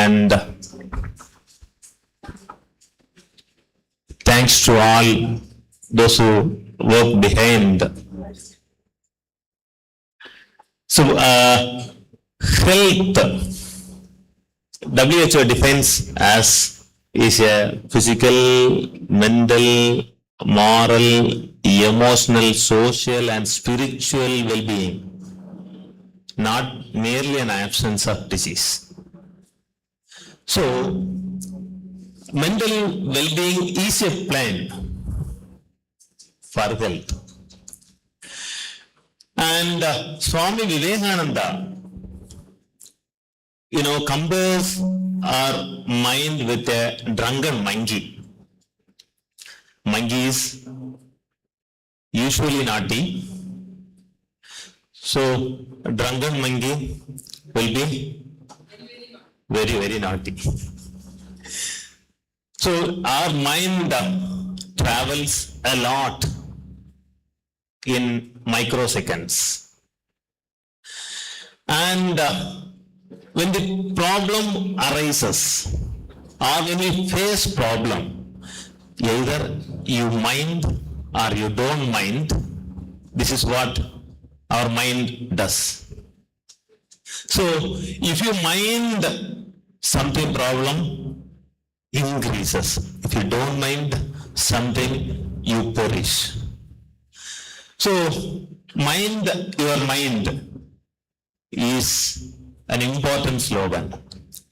and thanks to all those who work behind. So, health, WHO defines as is a physical, mental, moral, emotional, social and spiritual well-being, not merely an absence of disease. So, mental well-being is a plan for health. And Swami Vivekananda, compares our mind with a drunken monkey. Monkey is usually naughty. So, a drunken monkey will be very, very naughty. So, our mind travels a lot in microseconds. And when the problem arises or when we face problem, either you mind or you don't mind. This is what our mind does. So, if you mind, something problem increases. If you don't mind something, you perish. So, your mind is an important slogan.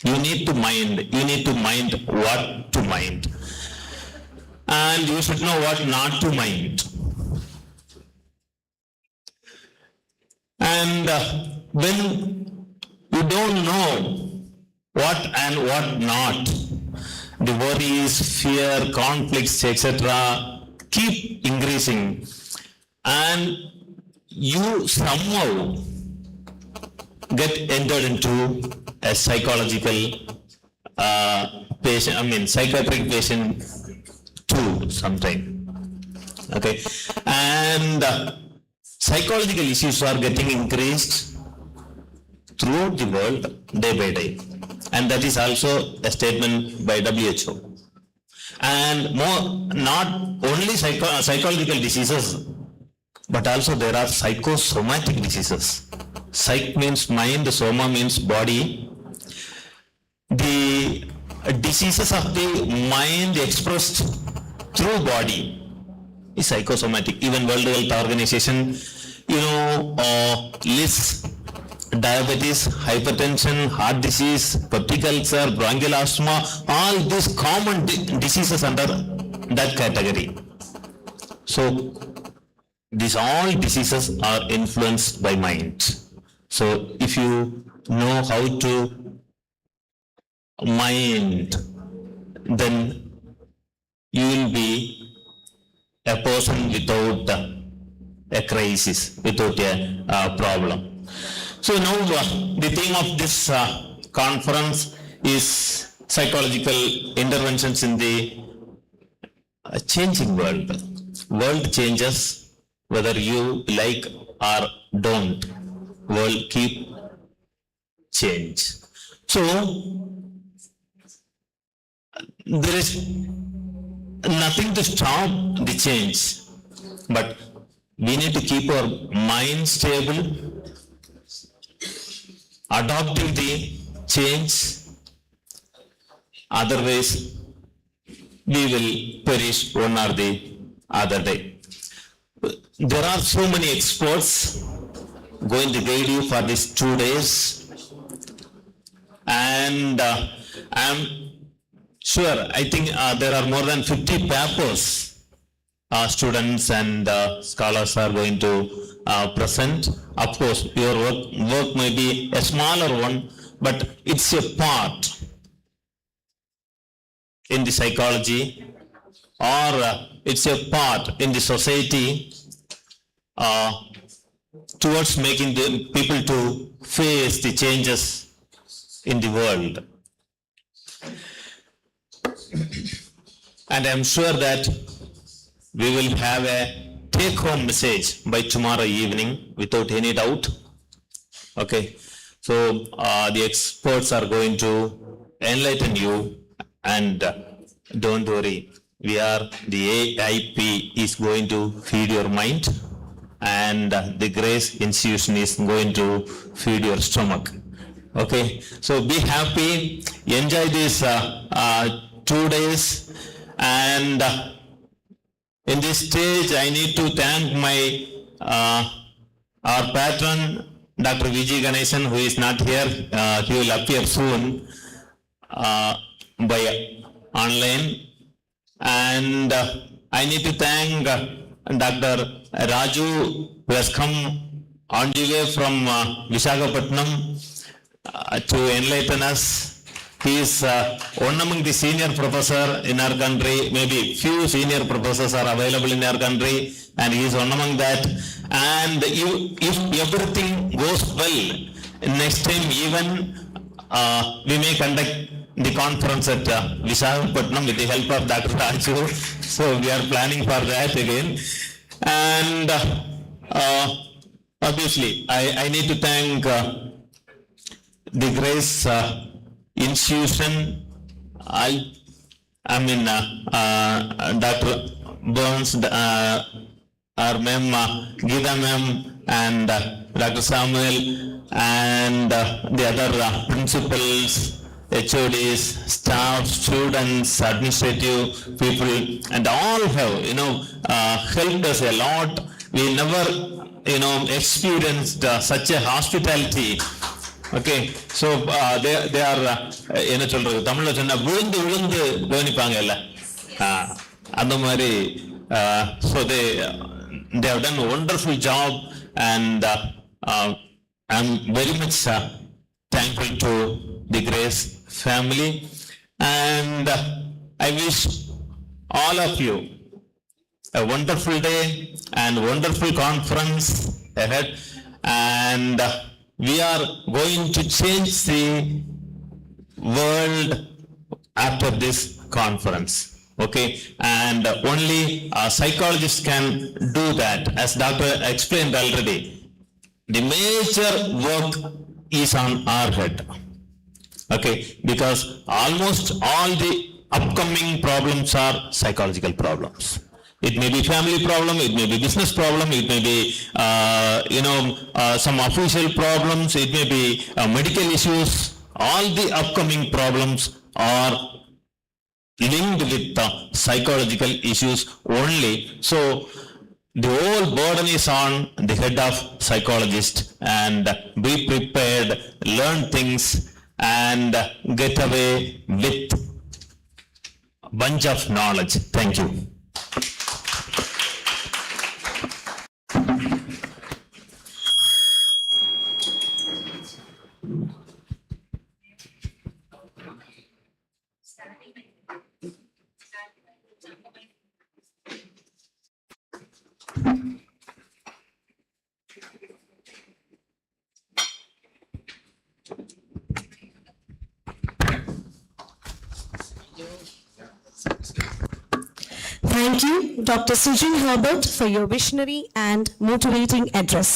You need to mind what to mind. And you should know what not to mind. And when you don't know what and what not, the worries, fear, conflicts, etc. keep increasing, and you somehow get entered into a psychological psychiatric patient too sometime. Okay, and psychological issues are getting increased throughout the world day by day, and that is also a statement by WHO. And not only psychological diseases, but also there are psychosomatic diseases. Psych means mind, soma means body. The diseases of the mind expressed through body is psychosomatic. Even World Health Organization, lists diabetes, hypertension, heart disease, peptic ulcer, bronchial asthma, all these common diseases under that category. So, these all diseases are influenced by mind. So, if you know how to mind, then you will be a person without a crisis, without a problem. So now the theme of this conference is psychological interventions in the changing world. World changes whether you like or don't. World keep change. So there is nothing to stop the change, but we need to keep our mind stable, adopting the change, otherwise we will perish one or the other day. There are so many experts going to guide you for these 2 days, and I am sure, I think there are more than 50 papers students and scholars are going to present. Of course, your work may be a smaller one, but it's a part in the psychology, or it's a part in the society towards making the people to face the changes in the world. And I'm sure that we will have a take-home message by tomorrow evening without any doubt. Okay, so the experts are going to enlighten you, and don't worry, we are the AIP is going to feed your mind, and the Grace Institution is going to feed your stomach. Okay, so be happy, enjoy these 2 days, and in this stage, I need to thank my our patron, Dr. Vijay Ganesan, who is not here. He will appear soon by online. And I need to thank Dr. Raju, who has come on the way from Visakhapatnam to enlighten us. He is one among the senior professor in our country. Maybe few senior professors are available in our country, and he is one among that. And if everything goes well, next time even we may conduct the conference at Visakhapatnam with the help of Dr. Raju. So we are planning for that again. And obviously, I need to thank the Grace Institution. Dr. Burns, our ma'am, Geeta ma'am, and Dr. Samuel, and the other principals, HODs, staff, students, administrative people, and all have, helped us a lot. We never, experienced such a hospitality. Okay, so they are என்ன சொல்றது தமிழ்ல சொன்னா விழுந்து விழுந்து கவனிப்பாங்கல்ல அந்த மாதிரி so they have done a wonderful job, and I'm very much thankful to the Grace family, and I wish all of you a wonderful day and wonderful conference ahead, and we are going to change the world after this conference. Okay, and only psychologists can do that, as doctor explained already. The major work is on our head. Okay, because almost all the upcoming problems are psychological problems. It may be family problem, it may be business problem, it may be some official problems, it may be medical issues. All the upcoming problems are linked with the psychological issues only. So the whole burden is on the head of psychologist, and be prepared, learn things, and get away with a bunch of knowledge. Thank you. Thank you, Dr. Sujin Herbert, for your visionary and motivating address.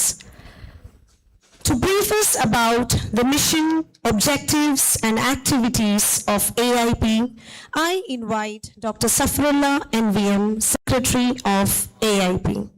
To brief us about the mission, objectives, and activities of AIP, I invite Dr. Safrullah NVM, Secretary of AIP.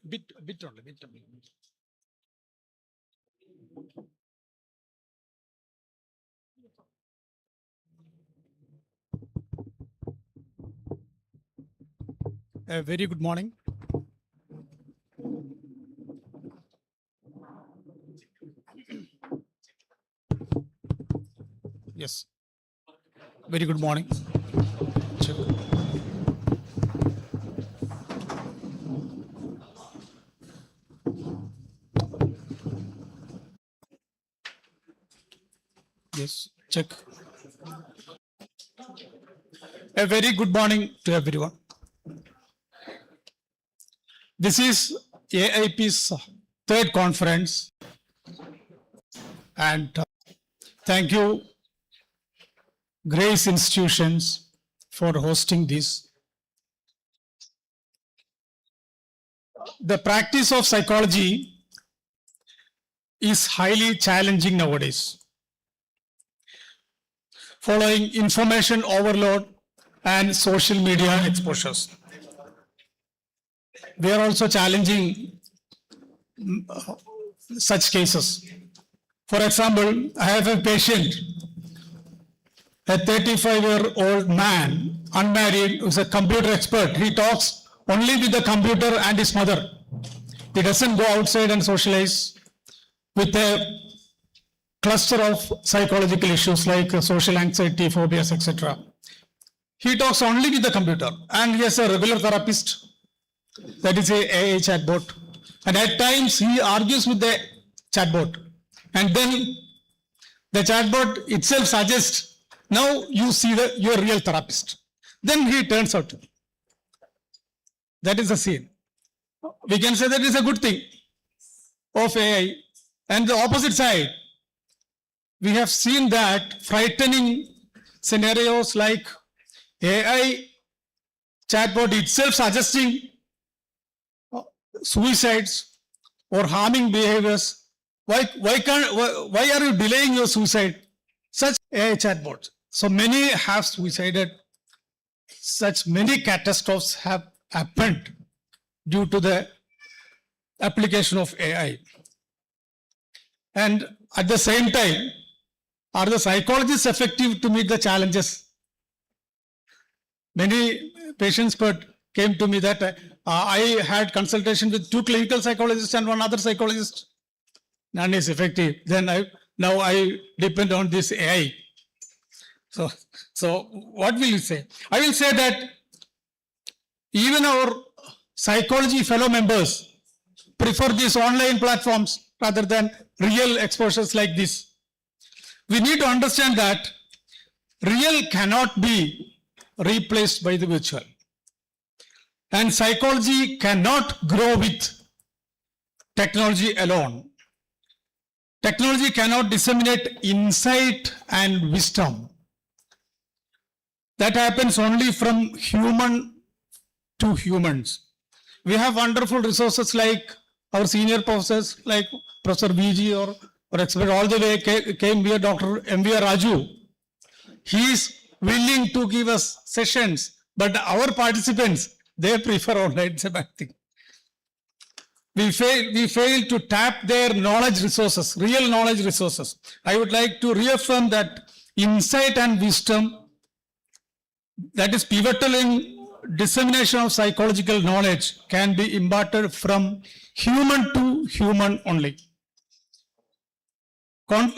Bit only. A very good morning. Yes. Very good morning. Check. Yes, check. A very good morning to everyone. This is AIP's third conference, and thank you, Grace Institutions, for hosting this. The practice of psychology is highly challenging nowadays, following information overload and social media exposures. They are also challenging such cases. For example, I have a patient, a 35-year-old man, unmarried, who is a computer expert. He talks only with the computer and his mother. He doesn't go outside and socialize with a cluster of psychological issues like social anxiety, phobias, etc. He talks only with the computer, and he has a regular therapist, that is a AI chatbot. And at times he argues with the chatbot, and then the chatbot itself suggests, now you see your real therapist. Then he turns out to be. That is the scene. We can say that is a good thing of AI. And the opposite side, we have seen that frightening scenarios like AI chatbot itself suggesting suicides or harming behaviors. Why are you delaying your suicide? Such AI chatbots. So many have suicided. Such many catastrophes have happened due to the application of AI. And at the same time, are the psychologists effective to meet the challenges? Many patients came to me that I had consultation with 2 clinical psychologists and 1 other psychologist. None is effective. Then now I depend on this AI. So what will you say? I will say that even our psychology fellow members prefer these online platforms rather than real exposures like this. We need to understand that real cannot be replaced by the virtual. And psychology cannot grow with technology alone. Technology cannot disseminate insight and wisdom. That happens only from human to humans. We have wonderful resources like our senior professors like Professor VG or expert all the way came here, Dr. M.V.R. Raju. He is willing to give us sessions, but our participants, they prefer online. It's a bad thing. We fail to tap their knowledge resources, real knowledge resources. I would like to reaffirm that insight and wisdom that is pivotal in dissemination of psychological knowledge can be imparted from human to human only.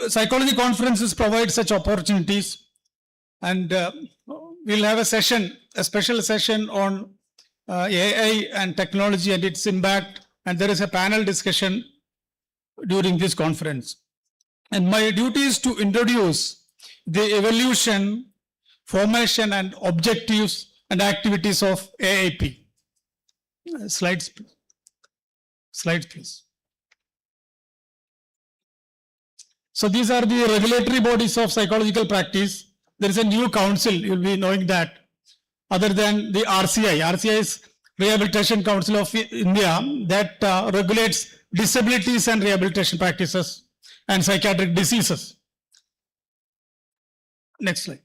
Psychology conferences provide such opportunities, and we'll have a special session on AI and technology and its impact, and there is a panel discussion during this conference. And my duty is to introduce the evolution, formation and objectives and activities of AIP. Slides, please. So these are the regulatory bodies of psychological practice. There is a new council, you'll be knowing that, other than the RCI. RCI is Rehabilitation Council of India, that regulates disabilities and rehabilitation practices and psychiatric diseases. Next slide.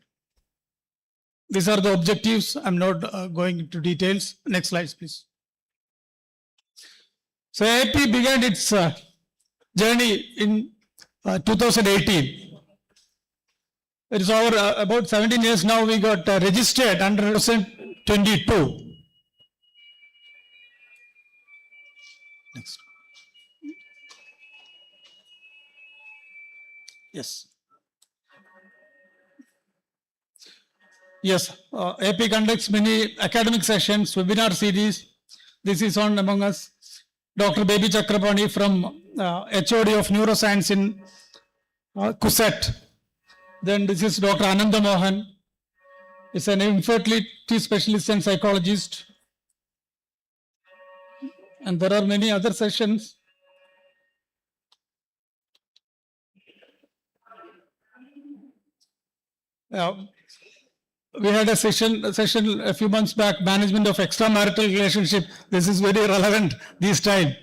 These are the objectives. I'm not going into details. Next slide, please. So AIP began its journey in 2018. It is over about 17 years now. We got registered under 2022. Next. Yes. Yes, AP conducts many academic sessions, webinar series. This is on among us. Dr. Baby Chakrapani from HOD of Neuroscience in CUSET. Then this is Dr. Ananda Mohan. Is an infertility specialist and psychologist. And there are many other sessions. We had a session a few months back, management of extramarital relationship. This is very relevant this time.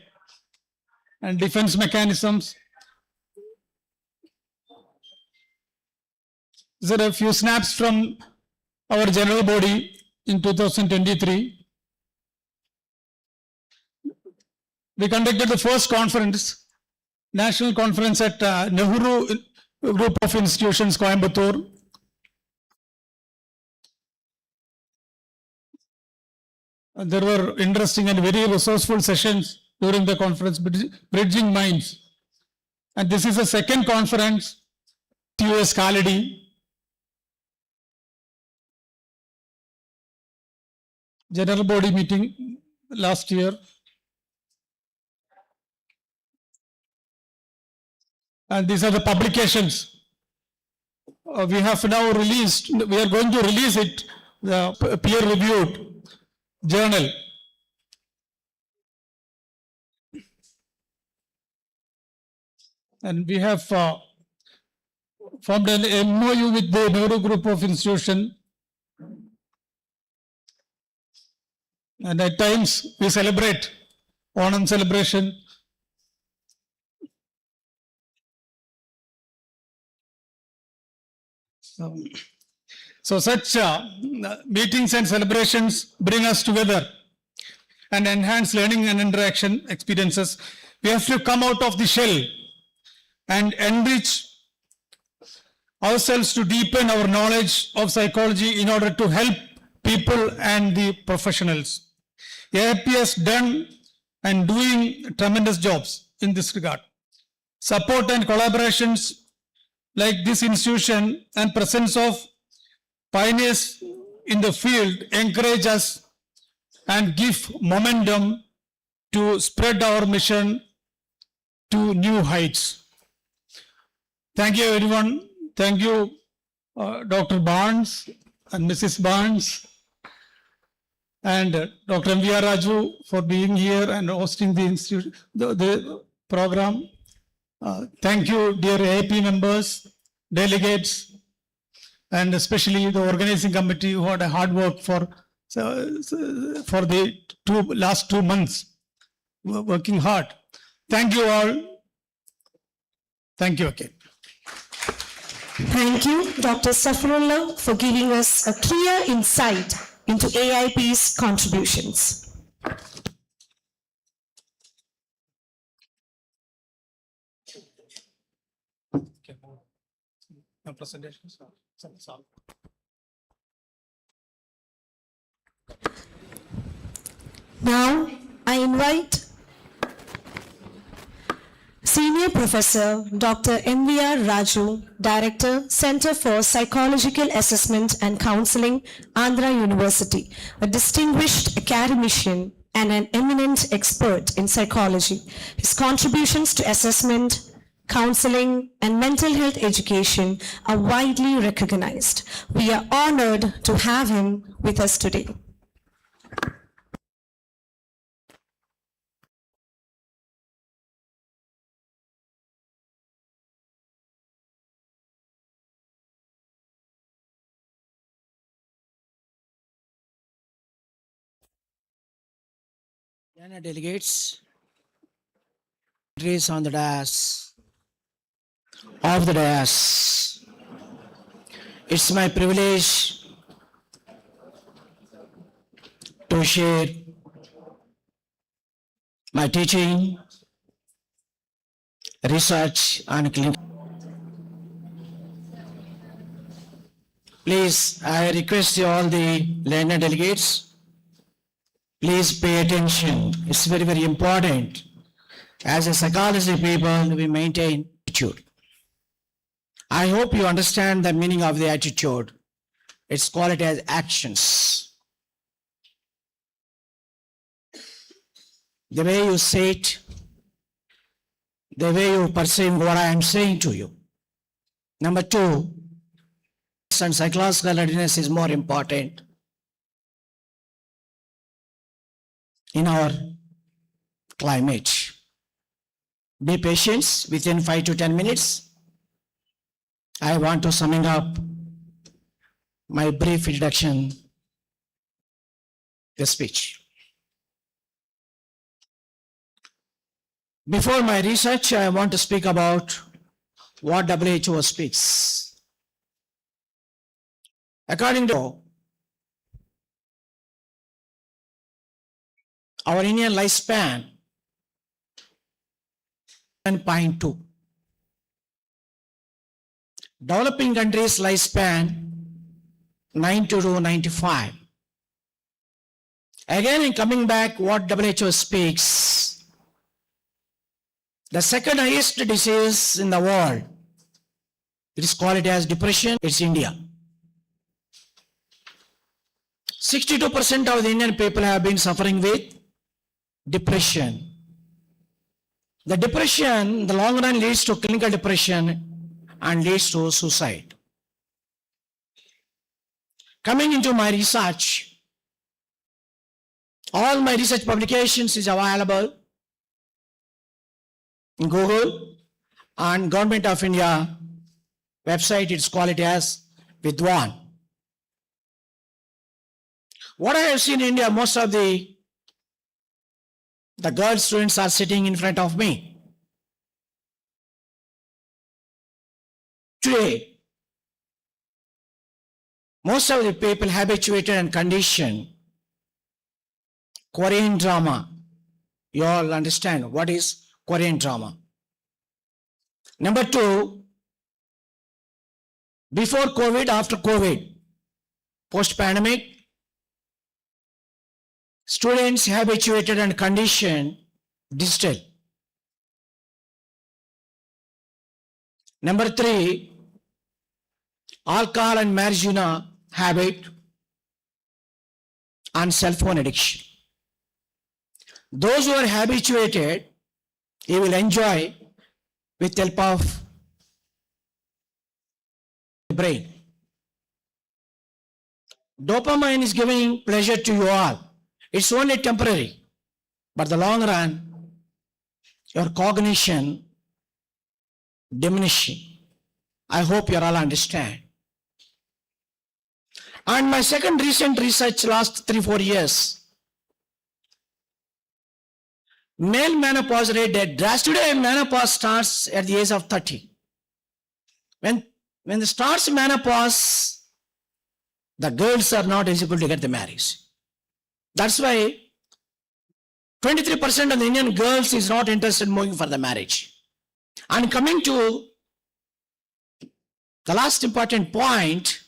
And defense mechanisms. There are a few snaps from our general body in 2023. We conducted the first conference, national conference at Nehru Group of Institutions, Coimbatore. There were interesting and very resourceful sessions during the conference, Bridging Minds. And this is the second conference, TUS Kaladi. General body meeting last year. And these are the publications. We have now released, we are going to release it, the peer-reviewed journal. And we have formed an MOU with the Nehru Group of Institution. And at times we celebrate Onam celebration. So such meetings and celebrations bring us together and enhance learning and interaction experiences. We have to come out of the shell and enrich ourselves to deepen our knowledge of psychology in order to help people and the professionals. AIP has done and doing tremendous jobs in this regard. Support and collaborations like this institution and presence of pioneers in the field encourage us and give momentum to spread our mission to new heights. Thank you everyone. Thank you Dr. Barnes and Mrs. Barnes and Dr. M.V.R. Raju for being here and hosting the institute, the program. Thank you, dear AIP members, delegates, and especially the organizing committee who had a hard work for the last 2 months, working hard. Thank you all. Thank you again. Thank you, Dr. Safarullah, for giving us a clear insight into AIP's contributions. Presentations. Now, I invite Senior Professor Dr. M.V.R. Raju, Director, Center for Psychological Assessment and Counseling, Andhra University, a distinguished academician and an eminent expert in psychology. His contributions to assessment, counseling, and mental health education are widely recognized. We are honored to have him with us today. Delegates, on the dais, off the dais. It's my privilege to share my teaching, research, and clinical. Please, I request you all the learned delegates, please pay attention. It's very, very important. As a psychology people, we maintain attitude. I hope you understand the meaning of the attitude. It's called as actions. The way you say it, the way you perceive what I am saying to you. Number two, and psychological readiness is more important in our climate. Be patient. Within 5 to 10 minutes, I want to summing up my brief introduction, the speech. Before my research, I want to speak about what WHO speaks. According to our Indian lifespan, 7.2. Developing countries lifespan 90 to 95. Again, in coming back, what WHO speaks, the second highest disease in the world, it is called as depression, it's India. 62% of the Indian people have been suffering with depression. The depression, in the long run, leads to clinical depression and leads to suicide. Coming into my research, all my research publications is available in Google and Government of India website. It's called it as Vidwan. What I have seen in India, most of the girl students are sitting in front of me. Today, most of the people habituated and conditioned Korean drama. You all understand what is Korean drama. Number two, before COVID, after COVID, post-pandemic, students habituated and conditioned digital. Number three, alcohol and marijuana habit and cell phone addiction. Those who are habituated, they will enjoy with help of the brain. Dopamine is giving pleasure to you all. It's only temporary, but the long run, your cognition diminishing. I hope you all understand. And my second recent research last 3-4 years, male menopause rate dead. Today menopause starts at the age of 30. When it starts menopause, the girls are not eligible to get the marriage. That's why 23% of the Indian girls is not interested in moving for the marriage. And coming to the last important point,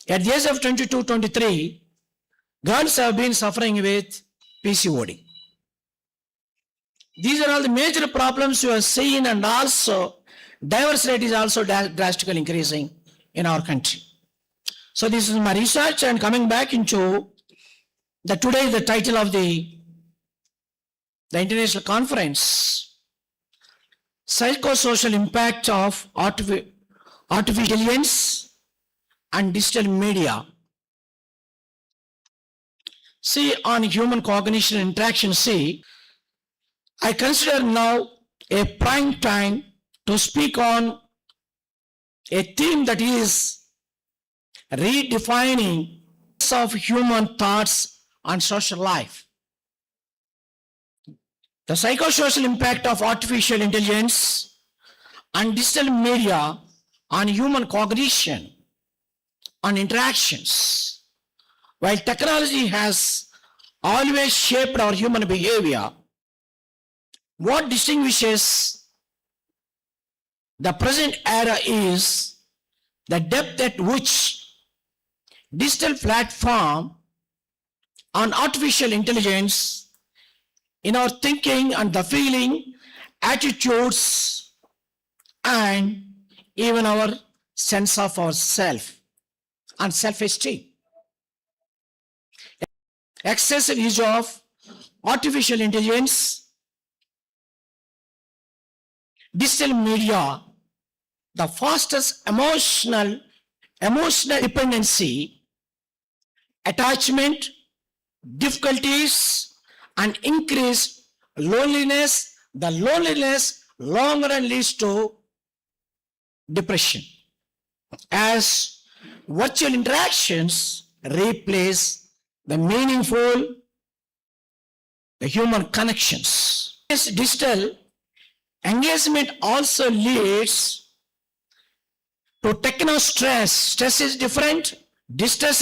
at the age of 22, 23, girls have been suffering with PCOD. These are all the major problems you are seeing, and also divorce rate is also drastically increasing in our country. So this is my research, and coming back into today the title of the international conference, Psychosocial Impact of Artificial Intelligence and Digital Media. See, on human cognition and interaction, I consider now a prime time to speak on a theme that is redefining of human thoughts and social life. The psychosocial impact of artificial intelligence and digital media on human cognition and interactions. While technology has always shaped our human behavior, what distinguishes the present era is the depth at which digital platform on artificial intelligence in our thinking and the feeling, attitudes, and even our sense of ourself and self-esteem. Excessive use of artificial intelligence, digital media, the fastest emotional dependency, attachment, difficulties, and increased loneliness. The loneliness long run leads to depression, as virtual interactions replace the meaningful, the human connections. This digital engagement also leads to techno stress. Stress is different, distress is